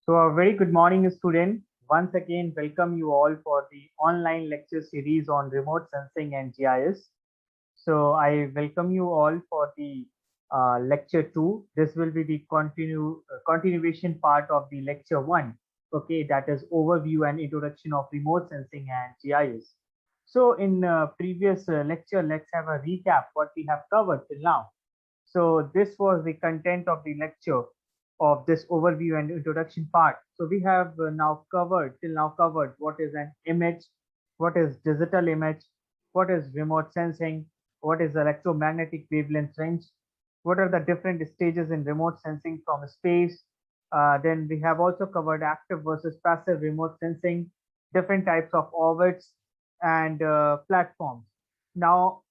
So, a very good morning, student. Once again, welcome you all for the online lecture series on remote sensing and GIS. So, I welcome you all for the lecture two. This will be the continuation part of the lecture one. Okay, that is overview and introduction of remote sensing and GIS. So, in previous lecture, let's have a recap what we have covered till now. So this was the content of the lecture of this overview and introduction part. So we have now covered what is an image, what is digital image, what is remote sensing, what is electromagnetic wavelength range, what are the different stages in remote sensing from space. Then we have also covered active versus passive remote sensing, different types of orbits and platforms. Now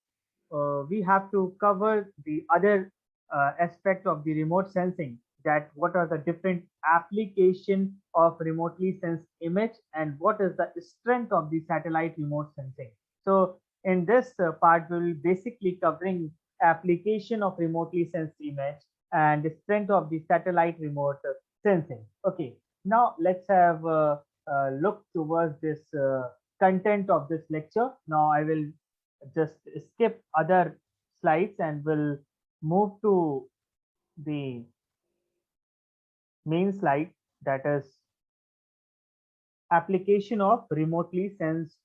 we have to cover the other aspect of the remote sensing, that what are the different application of remotely sensed image and what is the strength of the satellite remote sensing. So in this part we will basically covering application of remotely sensed image and the strength of the satellite remote sensing. Okay, now let's have look towards this content of this lecture. Now I will just skip other slides and will move to the main slide, that is application of remotely sensed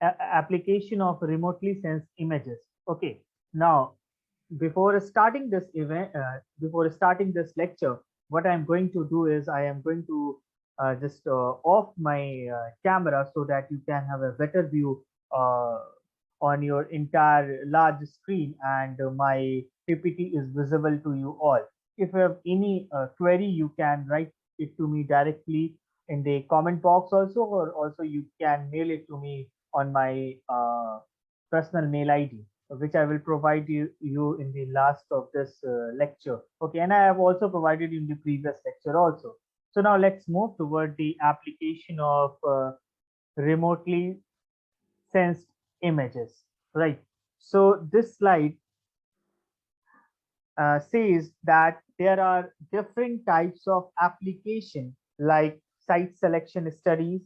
application of remotely sensed images. Okay, now before starting this before starting this lecture, what I'm going to do is I am going to just off my camera so that you can have a better view uh, on your entire large screen, and my PPT is visible to you all. If you have any query, you can write it to me directly in the comment box also, or also you can mail it to me on my personal mail ID, which I will provide you in the last of this lecture. Okay, and I have also provided in the previous lecture also. So now let's move toward the application of remotely sensed images, right? So this slide says that there are different types of application like site selection studies,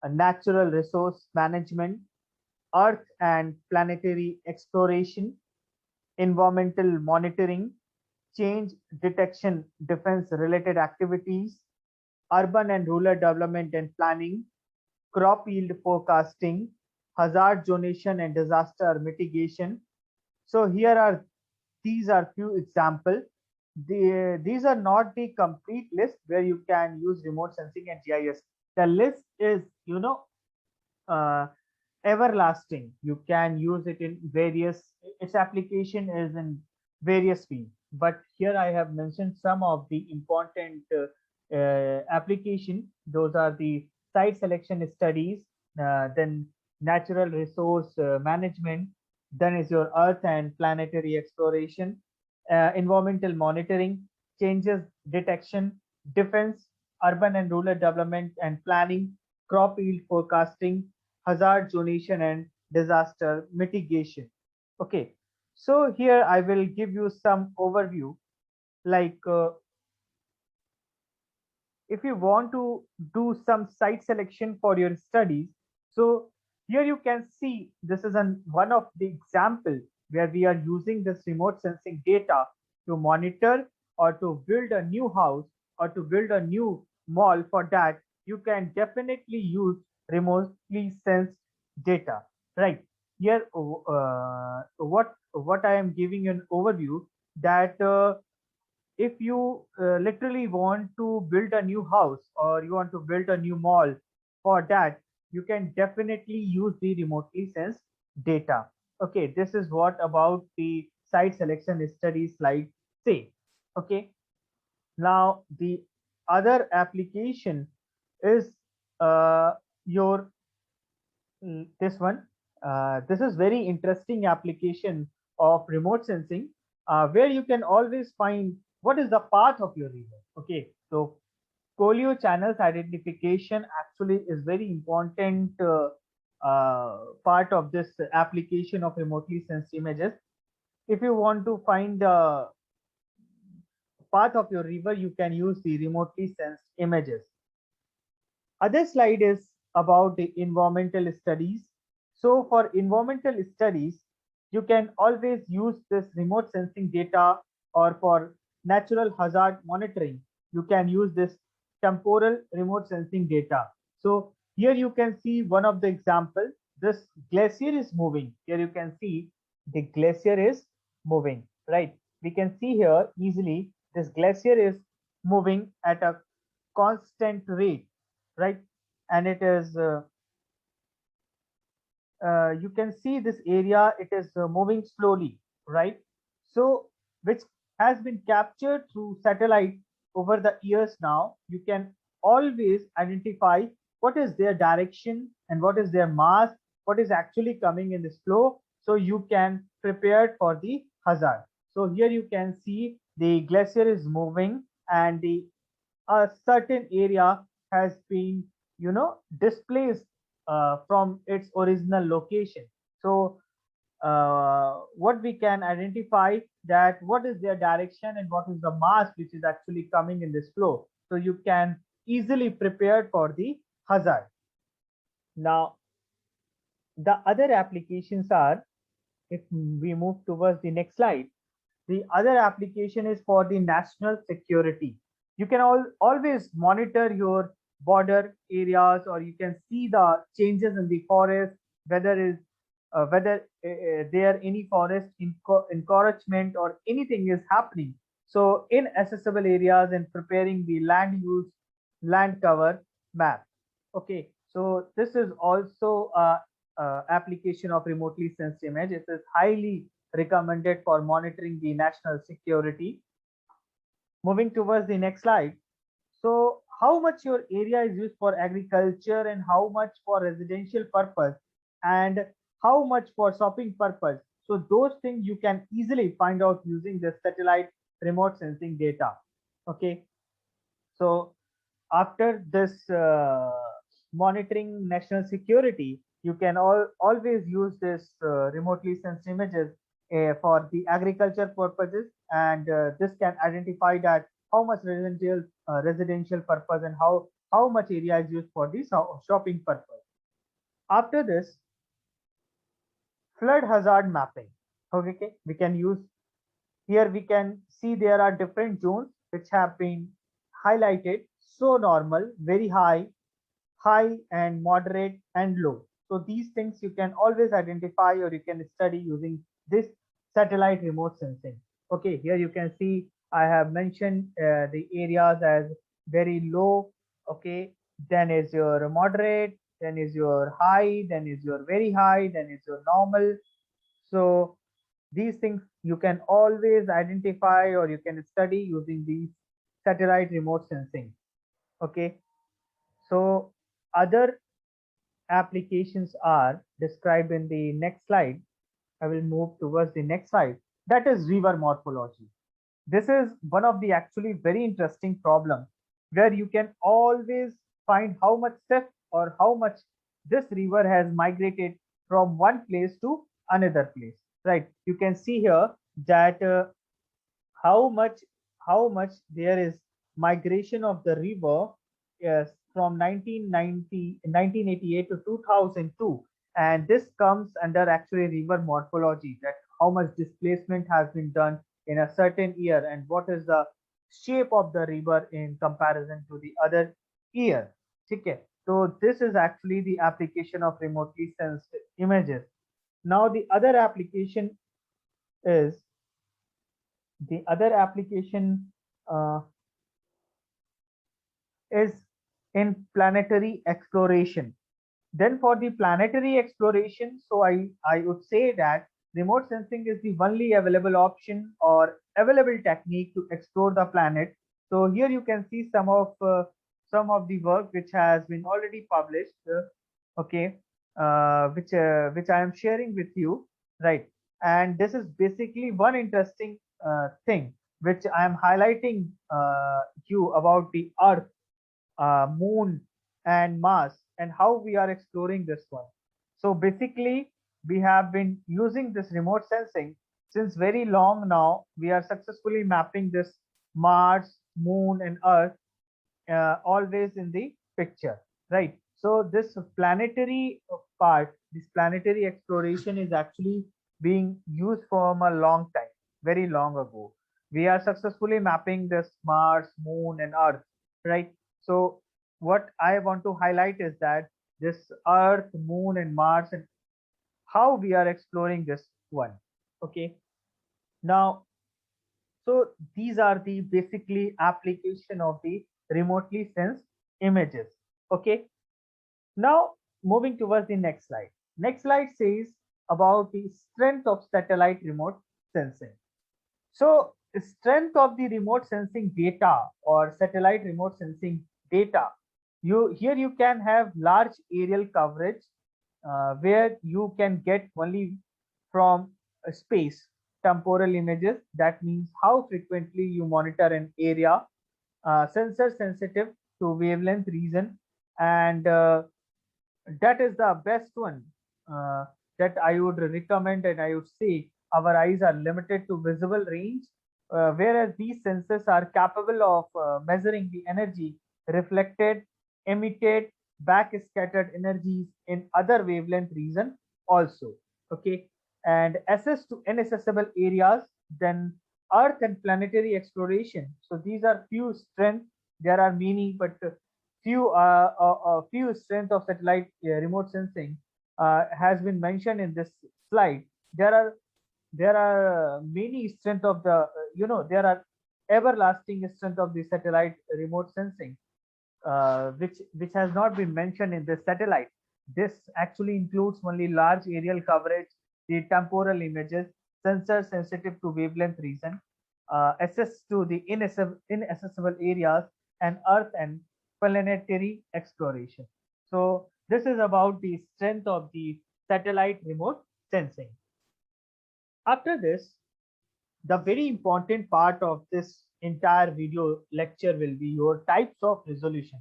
natural resource management, earth and planetary exploration, environmental monitoring, change detection, defense related activities, urban and rural development and planning, crop yield forecasting, hazard zonation and disaster mitigation. So here are these are few examples. These are not the complete list where you can use remote sensing and GIS. The list is, uh, everlasting. You can use it in various, its application is in various fields. But here I have mentioned some of the important application. Those are the site selection studies, then natural resource management, then is your earth and planetary exploration, environmental monitoring, changes detection, defense, urban and rural development and planning, crop yield forecasting, hazard zonation and disaster mitigation. Okay, so here I will give you some overview, like if you want to do some site selection for your studies. So here you can see this is one of the example where we are using this remote sensing data to monitor or to build a new house or to build a new mall. For that you can definitely use remotely sensed data, right? Here what I am giving you an overview, that if you literally want to build a new house or you want to build a new mall, for that you can definitely use the remotely sensed data. Okay, this is what about the site selection study slide say. Okay, now the other application is your this one. This is very interesting application of remote sensing, where you can always find what is the path of your river. Okay, so polio channels identification actually is very important part of this application of remotely sensed images. If you want to find path of your river, you can use the remotely sensed images. Other slide is about the environmental studies. So for environmental studies, you can always use this remote sensing data, or for natural hazard monitoring, you can use this temporal remote sensing data. So here you can see one of the example. This glacier is moving. Here you can see the glacier is moving, right? We can see here easily this glacier is moving at a constant rate, right? And it is you can see this area, it is moving slowly, right? So which has been captured through satellite over the years. Now you can always identify what is their direction and what is their mass, what is actually coming in this flow, so you can prepare for the hazard. So here you can see the glacier is moving, and the a certain area has been, displaced from its original location. So what we can identify, that what is their direction and what is the mass which is actually coming in this flow, so you can easily prepare for the hazard. Now the other applications are, if we move towards the next slide, the other application is for the national security. You can always monitor your border areas, or you can see the changes in the forest, whether there any forest encouragement or anything is happening. So in accessible areas, and preparing the land use, land cover map. Okay, so this is also a application of remotely sensed image. It is highly recommended for monitoring the national security. Moving towards the next slide. So how much your area is used for agriculture, and how much for residential purpose, and how much for shopping purpose. So those things you can easily find out using the satellite remote sensing data. Okay. So after this monitoring national security, you can always use this remotely sensed images for the agriculture purposes, and this can identify that how much residential purpose, and how much area is used for the shopping purpose. After this, flood hazard mapping. Okay, we can use, here we can see there are different zones which have been highlighted. So normal, very high, high and moderate and low. So these things you can always identify, or you can study using this satellite remote sensing. Okay, here you can see I have mentioned the areas as very low. Okay, then is your moderate, then is your high, then is your very high, then is your normal. So these things you can always identify, or you can study using these satellite remote sensing. Okay, so other applications are described in the next slide. I will move towards the next slide. That is river morphology. This is one of the actually very interesting problem, where you can always find how much depth or how much this river has migrated from one place to another place, right? You can see here that how much how much there is migration of the river, yes, from 1988 to 2002, and this comes under actually river morphology, that how much displacement has been done in a certain year, and what is the shape of the river in comparison to the other year. Okay, so this is actually the application of remotely sensed images. Now the other application is the other application uh, is in planetary exploration. Then for the planetary exploration, so I would say that remote sensing is the only available option or available technique to explore the planet. So here you can see some of the work which has been already published. Okay, which I am sharing with you, right? And this is basically one interesting thing which I am highlighting you about the Earth, moon and Mars, and how we are exploring this one. So basically, we have been using this remote sensing since very long now. We are successfully mapping this Mars, Moon, and Earth always in the picture, right? So this planetary part, this planetary exploration is actually being used from a long time, very long ago. We are successfully mapping this Mars, Moon, and Earth, right? So what I want to highlight is that this Earth, Moon, and Mars, and how we are exploring this one. Okay. Now, so these are the basically application of the remotely sensed images. Okay. Now moving towards the next slide. Next slide says about the strength of satellite remote sensing. So the strength of the remote sensing data or satellite remote sensing data, you can have large aerial coverage where you can get only from space temporal images. That means how frequently you monitor an area, sensor sensitive to wavelength region, and that is the best one that I would recommend, and I would say our eyes are limited to visible range, whereas these sensors are capable of measuring the energy reflected, emitted, back scattered energies in other wavelength region also. Okay, and access to inaccessible areas, then Earth and planetary exploration. So these are few strengths. There are many, but few strength of satellite remote sensing has been mentioned in this slide. There are many strength of the there are everlasting strength of the satellite remote sensing, which has not been mentioned in this satellite. This actually includes only large aerial coverage, the temporal images, sensors sensitive to wavelength region, access to the inaccessible areas, and Earth and planetary exploration. So this is about the strength of the satellite remote sensing. After this, the very important part of this entire video lecture will be your types of resolution,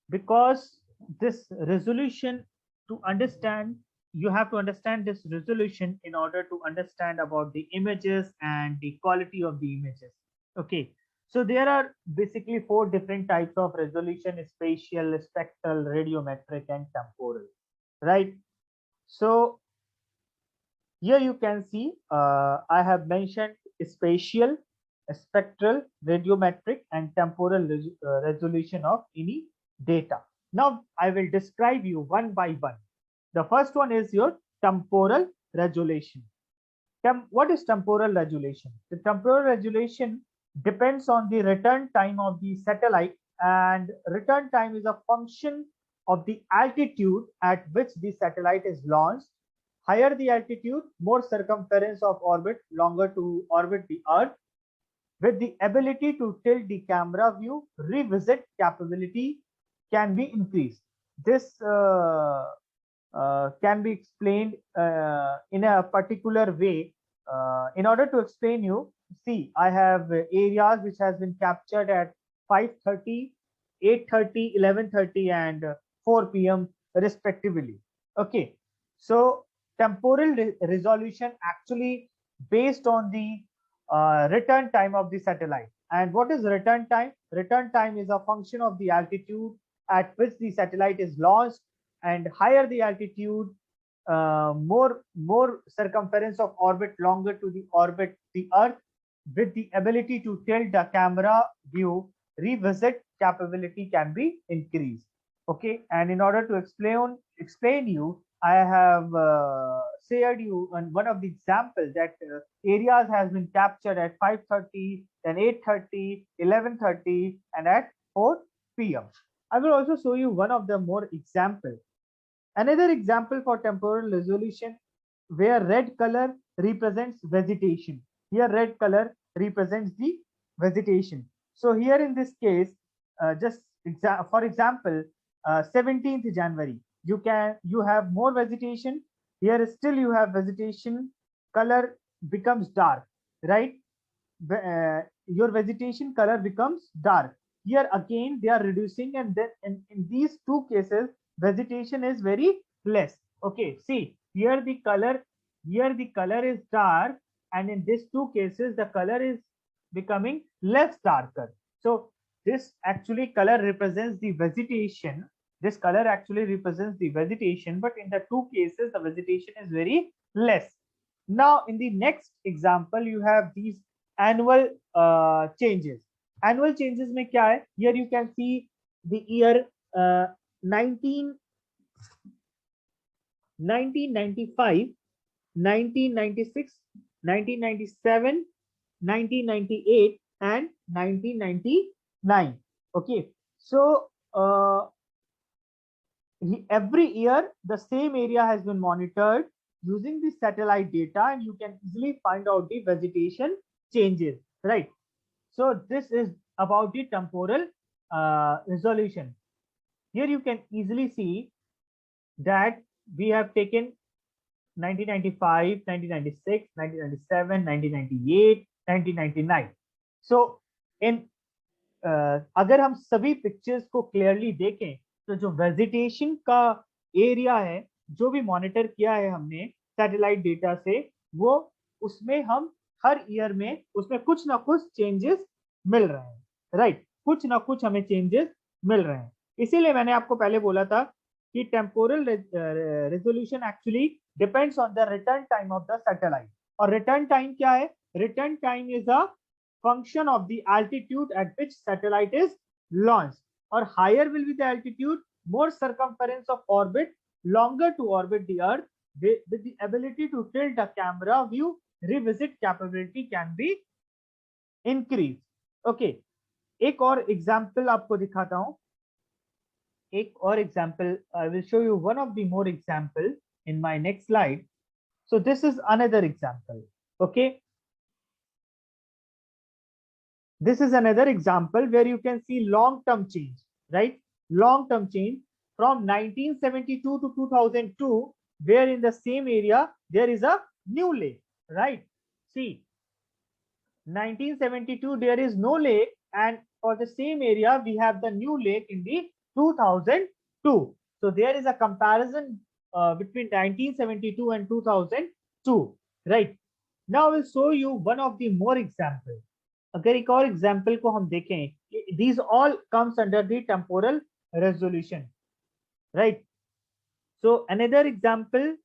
because this resolution, to understand, you have to understand this resolution in order to understand about the images and the quality of the images. Okay, so there are basically four different types of resolution: spatial, spectral, radiometric, and temporal, right? So here you can see I have mentioned spatial, spectral, radiometric, and temporal resolution of any data. Now I will describe you one by one. The first one is your temporal resolution. What is temporal resolution? The temporal resolution depends on the return time of the satellite, and return time is a function of the altitude at which the satellite is launched. Higher the altitude, more circumference of orbit, longer to orbit the Earth. With the ability to tilt the camera view, revisit capability can be increased. This can be explained in a particular way. In order to explain you, see, I have areas which has been captured at 5:30, 8:30, 11:30, and 4 p.m. respectively. Okay, so temporal resolution actually based on the return time of the satellite. And what is return time? Return time is a function of the altitude at which the satellite is launched, and higher the altitude, more circumference of orbit, longer to the orbit the Earth. With the ability to tilt the camera view, revisit capability can be increased. Okay, and in order to explain you, I have shared you on one of the examples that areas has been captured at 5:30, then 8:30, 11:30, and at 4 p.m. I will also show you one of the more example. Another example for temporal resolution where red color represents vegetation. Here red color represents the vegetation. So here in this case, for example, 17th January, you have more vegetation. Here still you have vegetation, color becomes dark, right? Your vegetation color becomes dark. Here again they are reducing, and then in these two cases vegetation is very less. Okay, see here the color is dark, and in these two cases the color is becoming less darker. So this actually color represents the vegetation. This color actually represents the vegetation, but in the two cases, the vegetation is very less. Now, in the next example, you have these annual changes. Annual changes में क्या है? Here you can see the year 1995, 1996, 1997, 1998, and 1999. Okay, so every year the same area has been monitored using the satellite data, and you can easily find out the vegetation changes, right? So this is about the temporal resolution. Here you can easily see that we have taken 1995, 1996, 1997, 1998, 1999. So in अगर हम सभी pictures को clearly देखें तो जो vegetation का area है जो भी मॉनिटर किया है हमने सैटेलाइट डेटा से, वो उसमें हम हर ईयर में उसमें कुछ ना कुछ चेंजेस मिल रहे हैं, राइट? कुछ ना कुछ हमें चेंजेस मिल रहे हैं. इसीलिए मैंने आपको पहले बोला था कि temporal resolution actually depends on the return time of the satellite. और रिटर्न टाइम क्या है? Return time is a function of the altitude at which satellite is launched, or higher will be the altitude, more circumference of orbit, longer to orbit the earth, with the ability to tilt the camera view, revisit capability can be increased. Okay, एक और example आपको दिखाता हूं. एक और example, I will show you one of the more example in my next slide. So this is another example. Okay, this is another example where you can see long-term change, right? Long-term change from 1972 to 2002, where in the same area there is a new lake, right? See, 1972 there is no lake, and for the same area we have the new lake in the 2002. So there is a comparison between 1972 and 2002, right? Now I will show you one of the more examples. अगर एक और example को हम देखें, these all comes under the temporal resolution, right? So another example,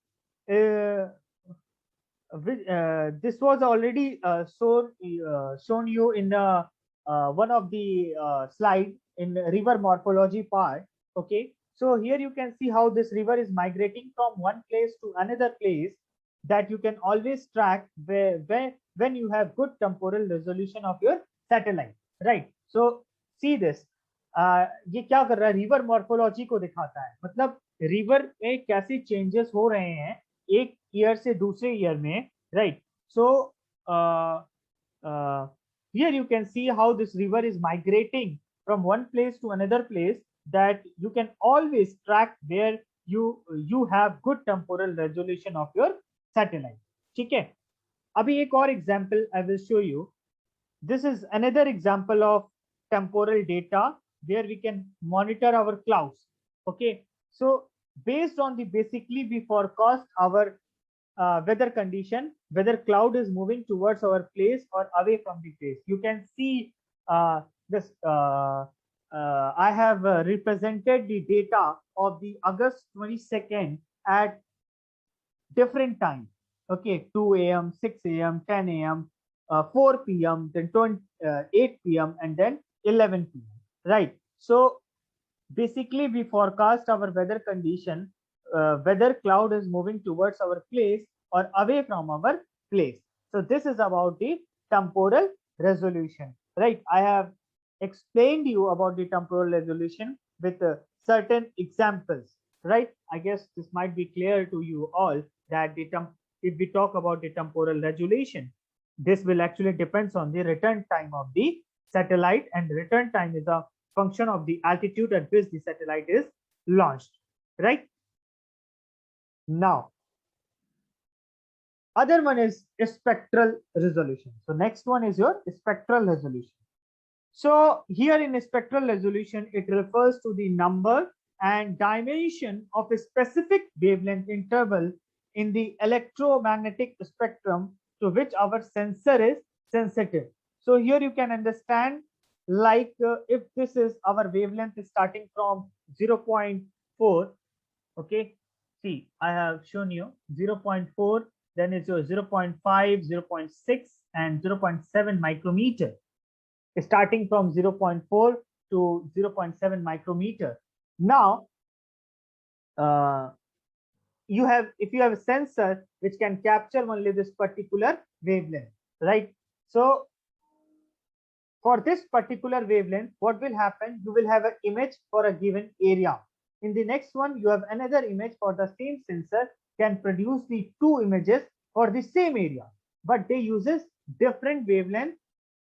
this was already shown you in the one of the slide in river morphology part. Okay, so here you can see how this river is migrating from one place to another place, that you can always track when you have good temporal resolution of your satellite, right? So see this, ये क्या कर रहा है? River morphology को दिखाता है. मतलब river में कैसे चेंजेस हो रहे हैं एक ईयर से दूसरे ईयर में, right? So here you can see how this river is migrating from one place to another place, that you can always track where you have good temporal resolution of your satellite. ठीक है, अभी एक और example I will show you. This is another example of temporal data where we can monitor our clouds. Okay, so based on the basically we forecast our weather condition, whether cloud is moving towards our place or away from the place. You can see this. I have represented the data of the August 22nd at different time. Okay, 2 a.m., 6 a.m., 10 a.m., 4 p.m., then 8 p.m., and then 11 p.m. Right. So basically, we forecast our weather condition, whether cloud is moving towards our place or away from our place. So this is about the temporal resolution, right? I have explained you about the temporal resolution with certain examples, right? I guess this might be clear to you all that if we talk about the temporal resolution, this will actually depends on the return time of the satellite, and return time is a function of the altitude at which the satellite is launched, right? Now, other one is spectral resolution. So next one is your spectral resolution. So here in spectral resolution, it refers to the number and dimension of a specific wavelength interval in the electromagnetic spectrum to which our sensor is sensitive. So here you can understand, like if this is our wavelength is starting from 0.4. Okay, see, I have shown you 0.4, then it's your 0.5, 0.6, and 0.7 micrometer, starting from 0.4 to 0.7 micrometer. Now, you have, if you have a sensor which can capture only this particular wavelength, right? So for this particular wavelength, what will happen? You will have an image for a given area. In the next one, you have another image for the same sensor can produce the two images for the same area, but they uses different wavelength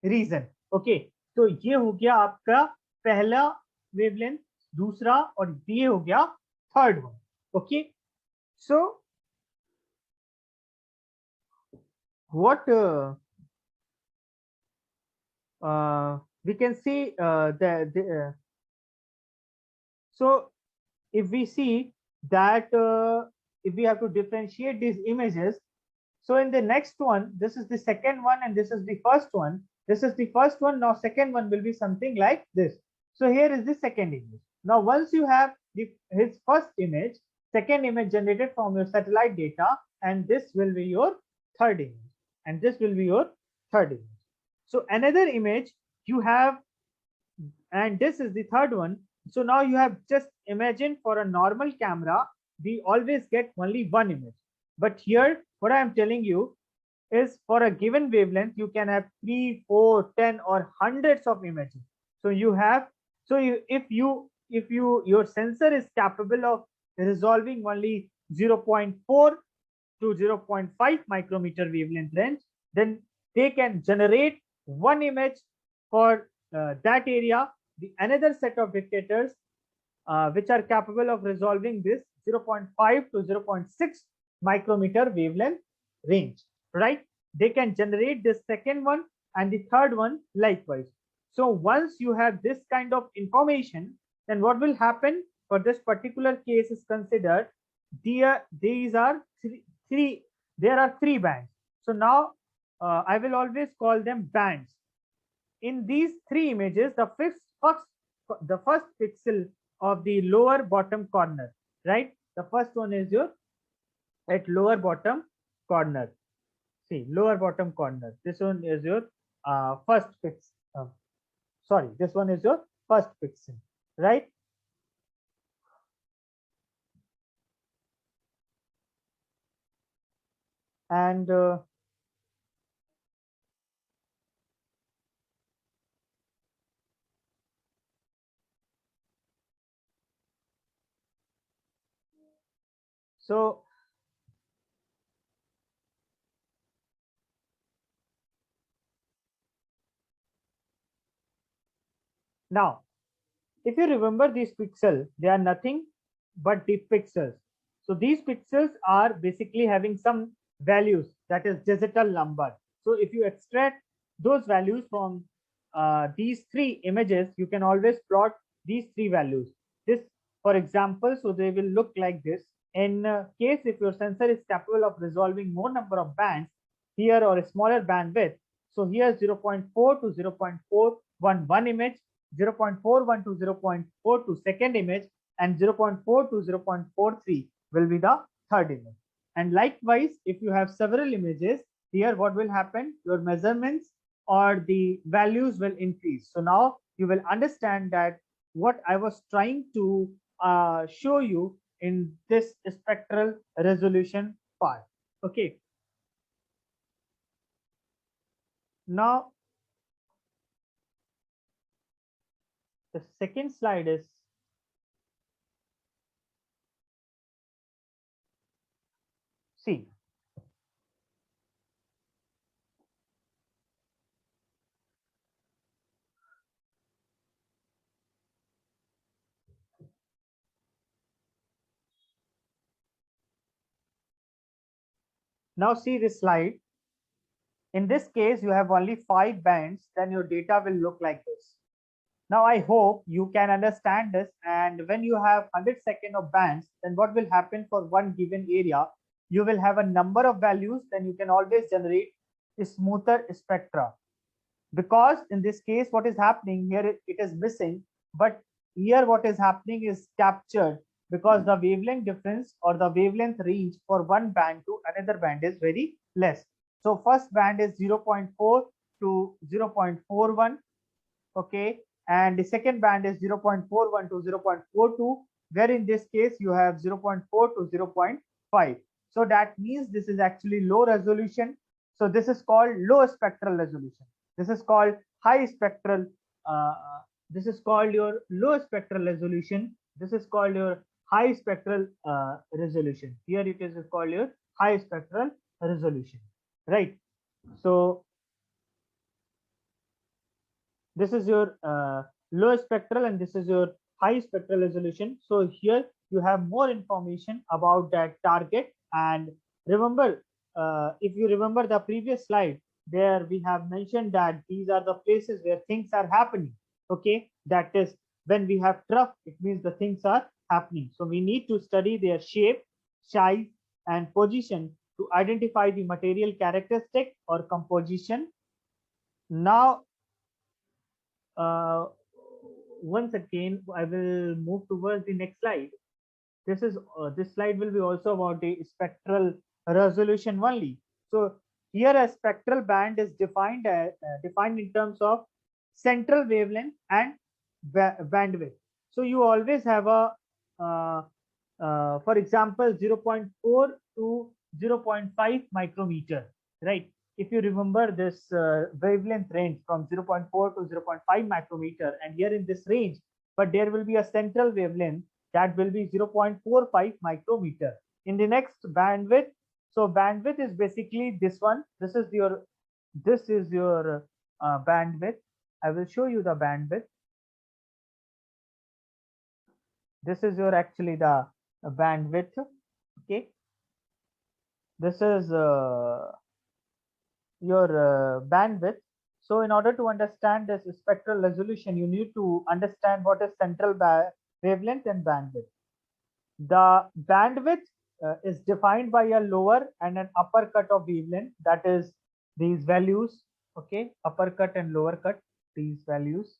region. Okay, तो ये हो गया आपका पहला wavelength, दूसरा, और ये हो गया third one. Okay, so what we can see so if we see that if we have to differentiate these images, so in the next one, this is the second one and this is the first one. This is the first one. Now second one will be something like this. So here is the second image. Now once you have his first image, second image generated from your satellite data, and this will be your third image, and this will be your third image. So another image you have, and this is the third one. So now you have, just imagine, for a normal camera, we always get only one image. But here, what I am telling you is, for a given wavelength, you can have 3, 4, 10, or hundreds of images. So you have, so if your sensor is capable of resolving only 0.4 to 0.5 micrometer wavelength range, then they can generate one image for that area, the another set of detectors which are capable of resolving this 0.5 to 0.6 micrometer wavelength range, right? They can generate this second one and the third one likewise. So once you have this kind of information, then what will happen for this particular case is considered, these are there are three bands. So now I will always call them bands. In these three images, the first pixel of the lower bottom corner, right? The first one is your at lower bottom corner. See, lower bottom corner. This one is your first pixel. Sorry, this one is your first pixel, right? And so now, if you remember these pixels, they are nothing but the pixels. So these pixels are basically having some values, that is digital number. So if you extract those values from these three images, you can always plot these three values. This, for example, so they will look like this. In case if your sensor is capable of resolving more number of bands here, or a smaller bandwidth, so here 0.4 to 0.411 image, 0.41 to 0.42 second image, and 0.4 to 0.43 will be the third image. And likewise, if you have several images, here what will happen? Your measurements or the values will increase. So now you will understand that what I was trying to show you in this spectral resolution part. Okay. Now, the second slide is, see, now see this slide. In this case, you have only 5 bands, then your data will look like this. Now, I hope you can understand this. And when you have 100 seconds of bands, then what will happen for one given area? You will have a number of values, then you can always generate a smoother spectra. because in this case what is happening here, it is missing, but here what is happening is captured, because the wavelength difference or the wavelength range for one band to another band is very less. So first band is 0.4 to 0.41, okay, and the second band is 0.41 to 0.42, where in this case you have 0.4 to 0.5. So that means this is actually low resolution. So this is called low spectral resolution. This is called high spectral. Uh, this is called your low spectral resolution. This is called your high spectral resolution. Here it is called your high spectral resolution, right? So this is your low spectral and this is your high spectral resolution. So here you have more information about that target. And remember, if you remember the previous slide, there we have mentioned that these are the places where things are happening. Okay, that is when we have trough, it means the things are happening. So we need to study their shape, size, and position to identify the material characteristic or composition. Now uh, once again, I will move towards the next slide. This slide will be also about the spectral resolution only. So here a spectral band is defined in terms of central wavelength and bandwidth. So you always have a for example 0.4 to 0.5 micrometer, right? If you remember this wavelength range from 0.4 to 0.5 micrometer, and here in this range, but there will be a central wavelength that will be 0.45 micrometer. In the next bandwidth, so bandwidth is basically this one. This is your bandwidth. I will show you the bandwidth. This is your actually the bandwidth. Okay, this is your bandwidth. So in order to understand this spectral resolution, you need to understand what is central wavelength and bandwidth. The bandwidth is defined by a lower and an upper cut of wavelength, that is these values. Okay, upper cut and lower cut, these values,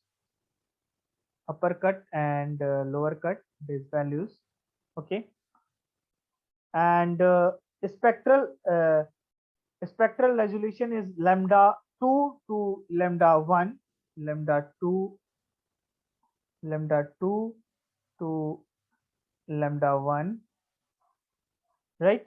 upper cut and lower cut, these values. Okay, and spectral resolution is lambda 2 to lambda 1, lambda 2, lambda 2 to lambda 1, right?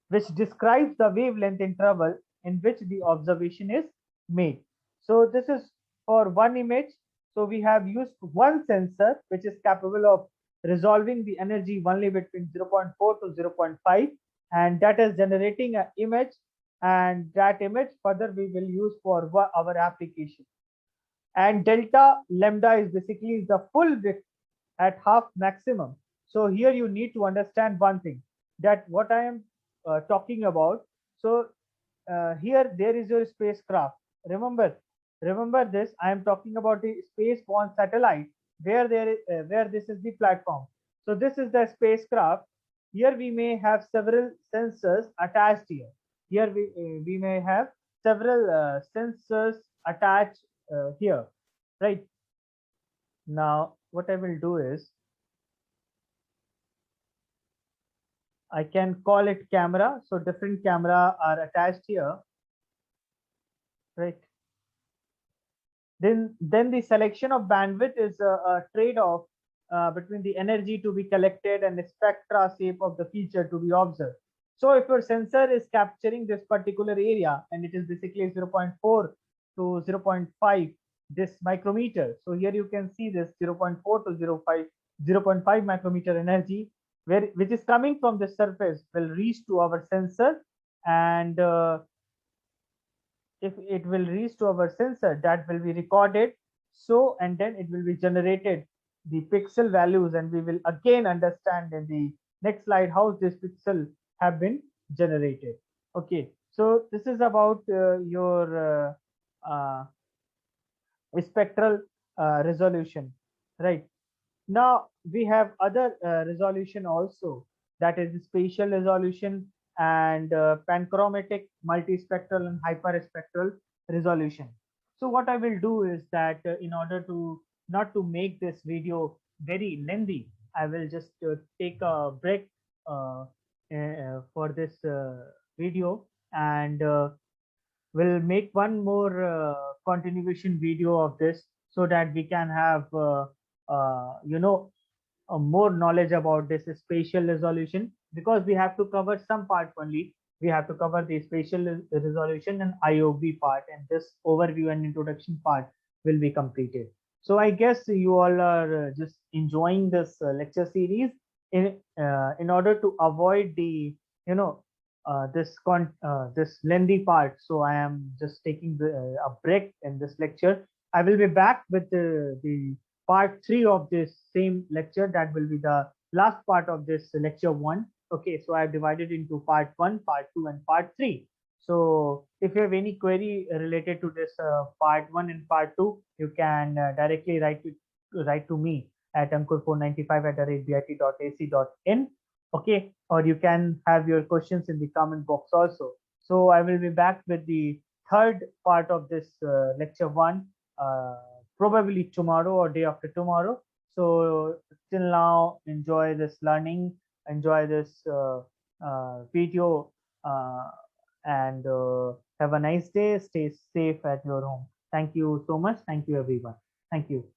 Which describes the wavelength interval in which the observation is made. So this is for one image. So we have used one sensor which is capable of resolving the energy only between 0.4 to 0.5, and that is generating an image, and that image further we will use for our application. And delta lambda is basically the full width at half maximum. So here you need to understand one thing, that what I am talking about. So here there is your spacecraft. Remember this. I am talking about the space-borne satellite, where where this is the platform. So this is the spacecraft. Here we may have several sensors attached here. Here we may have several sensors attached here, right? Now what I will do is I can call it camera. So different camera are attached here, right? Then the selection of bandwidth is a trade-off between the energy to be collected and the spectra shape of the feature to be observed. So if your sensor is capturing this particular area and it is basically 0.4 to 0.5 this micrometer. So here you can see this 0.4 to 0.5 micrometer energy, which is coming from the surface, will reach to our sensor, and if it will reach to our sensor, that will be recorded. So and then it will be generated the pixel values, and we will again understand in the next slide how this pixel have been generated. Okay, so this is about your spectral resolution, right? Now we have other resolution also, that is the spatial resolution and panchromatic, multispectral, and hyperspectral resolution. So what I will do is that in order to not to make this video very lengthy, I will just take a break for this video, and we'll make one more continuation video of this, so that we can have more knowledge about this spatial resolution, because we have to cover some part only. We have to cover the spatial resolution and IOB part, and this overview and introduction part will be completed. So I guess you all are just enjoying this lecture series. In order to avoid the you know this lengthy part, so I am just taking a break in this lecture. I will be back with the part 3 of this same lecture. That will be the last part of this lecture 1. Okay, so I've divided into part 1, part 2, and part 3. So if you have any query related to this part 1 and part 2, you can directly write to me at ankur495@bit.ac.in. Okay, or you can have your questions in the comment box also. So I will be back with the third part of this lecture 1, probably tomorrow or day after tomorrow. So till now, enjoy this learning, enjoy this video, and have a nice day. Stay safe at your home. Thank you so much. Thank you, everyone. Thank you.